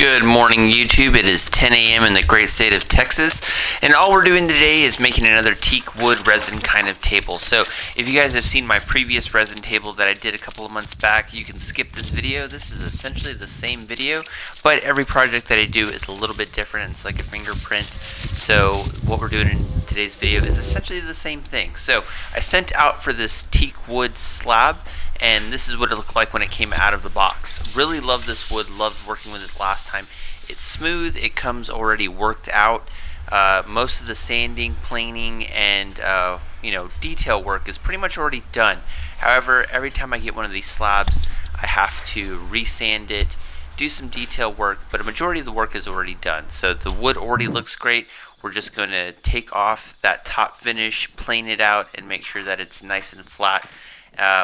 Good morning, YouTube. It is 10 a.m. in the great state of Texas, and all we're doing today is making another teak wood resin kind of table. So if you guys have seen my previous resin table that I did a couple of months back, you can skip this video. This is essentially the same video, but every project that I do is a little bit different. It's like a fingerprint. So what we're doing in today's video is essentially the same thing. So I sent out for this teak wood slab, and this is what it looked like when it came out of the box. Really love this wood, loved working with it last time. It's smooth, it comes already worked out. Most of the sanding, planing, and detail work is pretty much already done. However, every time I get one of these slabs, I have to resand it, do some detail work, but a majority of the work is already done. So the wood already looks great. We're just going to take off that top finish, plane it out, and make sure that it's nice and flat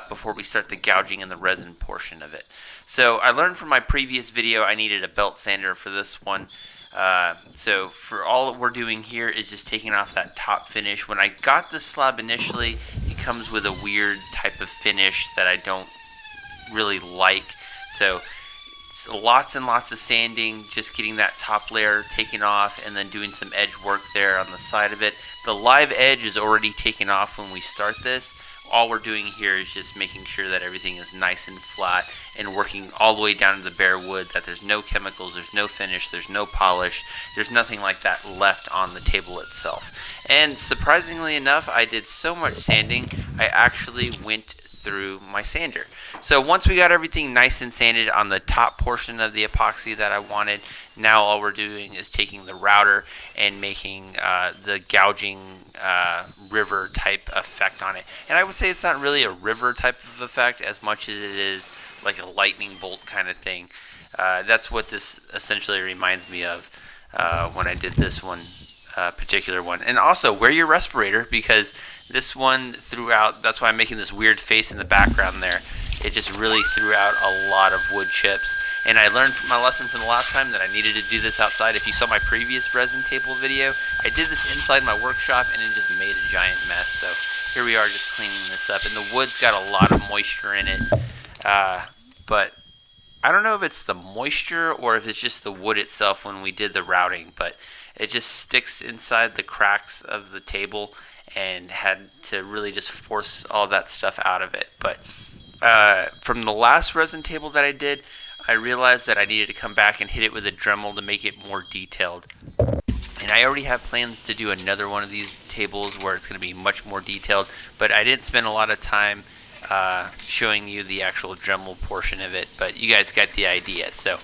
before we start the gouging and the resin portion of it. So I learned from my previous video I needed a belt sander for this one. So for all that we're doing here is just taking off that top finish. When I got the slab initially, it comes with a weird type of finish that I don't really like. So lots and lots of sanding, just getting that top layer taken off and then doing some edge work there on the side of it. The live edge is already taken off when we start this. All we're doing here is just making sure that everything is nice and flat and working all the way down to the bare wood, that there's no chemicals, there's no finish, there's no polish, there's nothing like that left on the table itself. And surprisingly enough, I did so much sanding, I actually went through my sander. So once we got everything nice and sanded on the top portion of the epoxy that I wanted, now all we're doing is taking the router and making the gouging river type effect on it. And I would say it's not really a river type of effect as much as it is like a lightning bolt kind of thing. That's what this essentially reminds me of when I did this one particular one. And also wear your respirator, because this one threw out, that's why I'm making this weird face in the background there. It just really threw out a lot of wood chips. And I learned from my lesson from the last time that I needed to do this outside. If you saw my previous resin table video, I did this inside my workshop and it just made a giant mess. So here we are just cleaning this up. And the wood's got a lot of moisture in it. But I don't know if it's the moisture or if it's just the wood itself when we did the routing. But it just sticks inside the cracks of the table and had to really just force all that stuff out of it. But from the last resin table that I did, I realized that I needed to come back and hit it with a Dremel to make it more detailed. And I already have plans to do another one of these tables where it's going to be much more detailed, but I didn't spend a lot of time showing you the actual Dremel portion of it, but you guys got the idea. So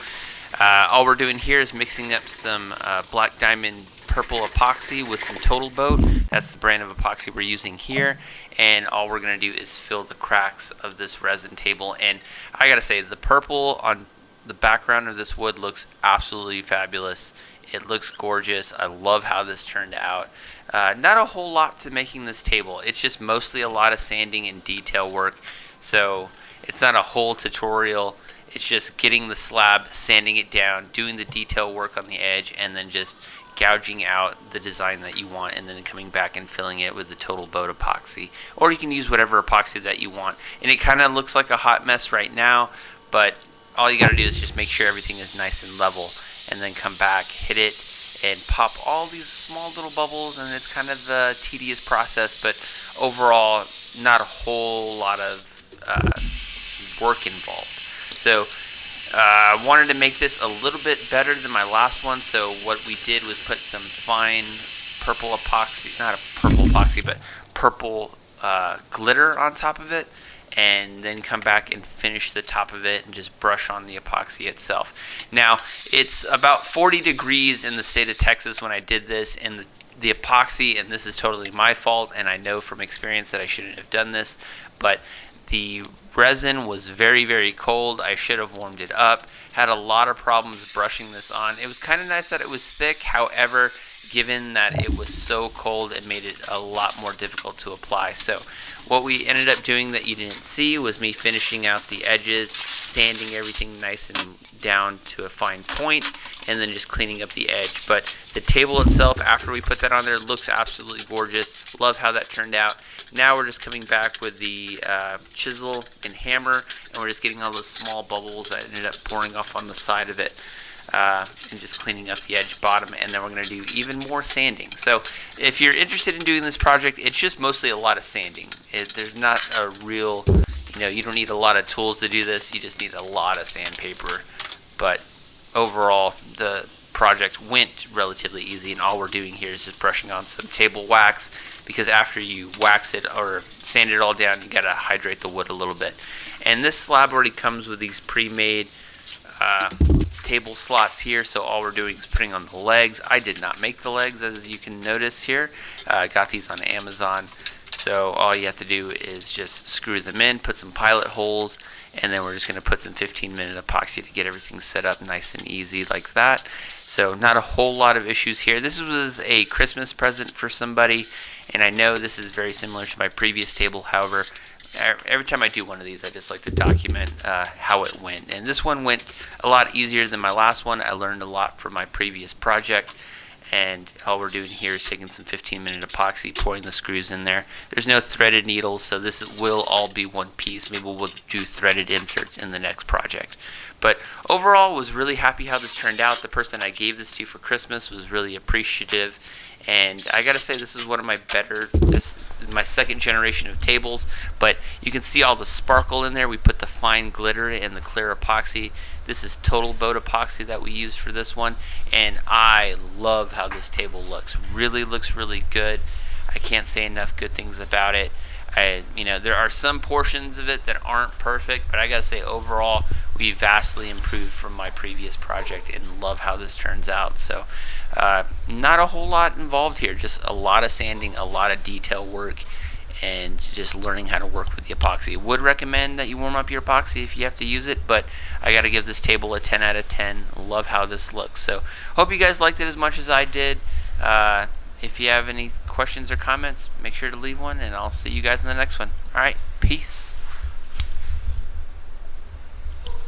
all we're doing here is mixing up some Black Diamond purple epoxy with some Total Boat. That's the brand of epoxy we're using here. And all we're going to do is fill the cracks of this resin table. And I gotta say, the purple on the background of this wood looks absolutely fabulous. It looks gorgeous. I love how this turned out. Not a whole lot to making this table. It's just mostly a lot of sanding and detail work. So it's not a whole tutorial. It's just getting the slab, sanding it down, doing the detail work on the edge, and then just gouging out the design that you want, and then coming back and filling it with the Total Boat epoxy. Or you can use whatever epoxy that you want. And it kind of looks like a hot mess right now, but all you got to do is just make sure everything is nice and level, and then come back, hit it, and pop all these small little bubbles. And it's kind of a tedious process, but overall not a whole lot of work involved. So I wanted to make this a little bit better than my last one, so what we did was put some fine purple epoxy, not a purple epoxy, but purple glitter on top of it, and then come back and finish the top of it and just brush on the epoxy itself. Now, it's about 40 degrees in the state of Texas when I did this, and the epoxy, and this is totally my fault, and I know from experience that I shouldn't have done this, but the resin was very, very cold. I should have warmed it up. Had a lot of problems brushing this on. It was kind of nice that it was thick. However, given that it was so cold, it made it a lot more difficult to apply. So what we ended up doing that you didn't see was me finishing out the edges, sanding everything nice and down to a fine point, and then just cleaning up the edge. But the table itself, after we put that on there, looks absolutely gorgeous. Love how that turned out. Now we're just coming back with the chisel and hammer, and we're just getting all those small bubbles that ended up pouring off on the side of it. and just cleaning up the edge bottom, and then we're going to do even more sanding. So if you're interested in doing this project, it's just mostly a lot of sanding. There's not a real, you don't need a lot of tools to do this. You just need a lot of sandpaper. But overall, the project went relatively easy, and all we're doing here is just brushing on some table wax, because after you wax it or sand it all down, you got to hydrate the wood a little bit. And this slab already comes with these pre-made table slots here, so all we're doing is putting on the legs. I did not make the legs, as you can notice here. I got these on Amazon, so all you have to do is just screw them in, put some pilot holes, and then we're just going to put some 15-minute epoxy to get everything set up nice and easy like that. So not a whole lot of issues here. This was a Christmas present for somebody, and I know this is very similar to my previous table. However, every time I do one of these, I just like to document how it went. And this one went a lot easier than my last one. I learned a lot from my previous project. And all we're doing here is taking some 15-minute epoxy, pouring the screws in there. There's no threaded needles, so this will all be one piece. Maybe we'll do threaded inserts in the next project. But overall, was really happy how this turned out. The person I gave this to for Christmas was really appreciative. And I gotta say, this is one of my better, my second generation of tables. But you can see all the sparkle in there. We put the fine glitter and the clear epoxy. This is total boat epoxy that we used for this one, and I love how this table looks. Really looks really good. I can't say enough good things about it. There are some portions of it that aren't perfect, but I gotta say overall we vastly improved from my previous project, and love how this turns out. So not a whole lot involved here, just a lot of sanding, a lot of detail work, and just learning how to work with the epoxy. Would recommend that you warm up your epoxy if you have to use it, but I gotta give this table a 10 out of 10. Love how this looks. So hope you guys liked it as much as I did. If you have any questions or comments, make sure to leave one, and I'll see you guys in the next one. Alright, peace.